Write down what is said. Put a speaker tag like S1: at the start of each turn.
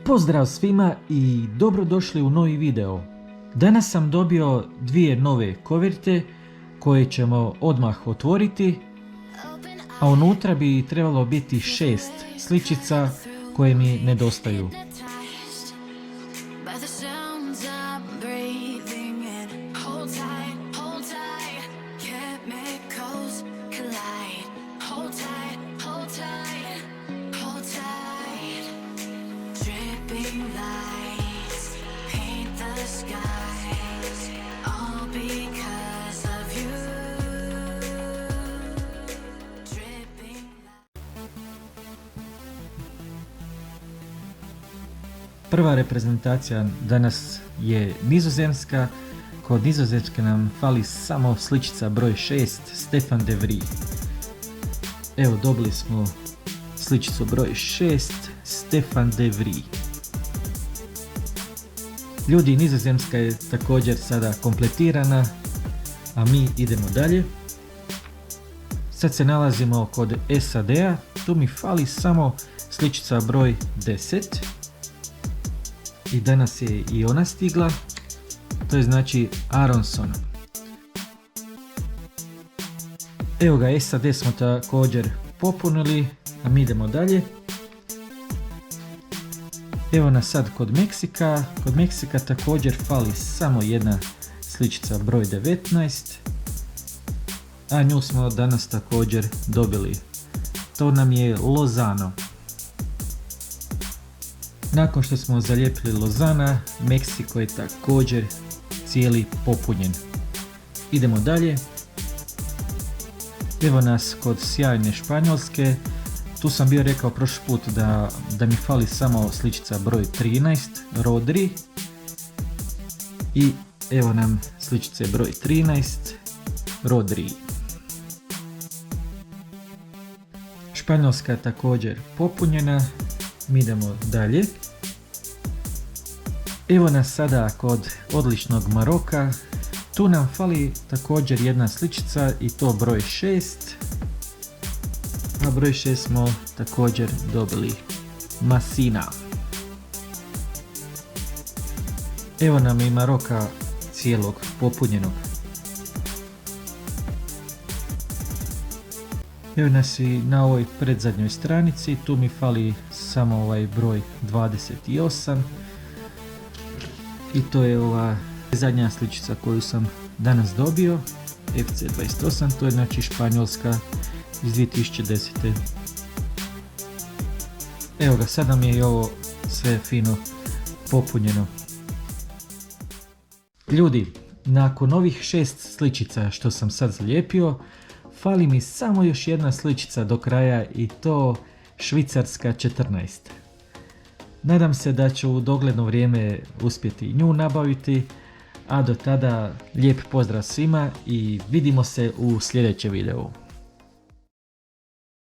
S1: Lijep pozdrav svima i dobrodošli u novi video. Danas sam dobio dvije nove koverte koje ćemo odmah otvoriti, a unutra bi trebalo biti 6 sličica koje mi nedostaju. Prva reprezentacija danas je Nizozemska. Kod Nizozemske nam fali samo sličica broj 6, Stefan de Vrij. Evo, dobili smo sličicu broj 6, Stefan de Vrij. Ljudi, Nizozemska je također sada kompletirana, a mi idemo dalje. Sad se nalazimo kod SAD-a, tu mi fali samo sličica broj 10. I danas je i ona stigla, to je znači Aronson. Evo ga, SAD smo također popunili, a mi idemo dalje. Evo nas sad kod Meksika. Kod Meksika također fali samo jedna sličica broj 19, a nju smo danas također dobili. To nam je Lozano. Nakon što smo zalijepili Lozana, Meksiko je također cijeli popunjen. Idemo dalje. Evo nas kod sjajne Španjolske. Tu sam bio rekao prošli put da mi fali samo sličica broj 13, Rodri. I evo nam sličice broj 13, Rodri. Španjolska je također popunjena. Mi idemo dalje. Evo nas sada kod odličnog Maroka. Tu nam fali također jedna sličica i to broj 6. A broj 6 smo također dobili Masina. Evo nam i Maroka cijelog popunjenog. Evo nas i na ovoj predzadnjoj stranici, tu mi fali samo ovaj broj 28 i to je ova zadnja sličica koju sam danas dobio, FC28, to je znači Španjolska iz 2010. Evo ga, sad nam je i ovo sve fino popunjeno. Ljudi, nakon ovih 6 sličica što sam sad zalijepio, fali mi samo još jedna sličica do kraja i to Švicarska 14. Nadam se da ću u dogledno vrijeme uspjeti nju nabaviti, a do tada lijep pozdrav svima i vidimo se u sljedećem videu.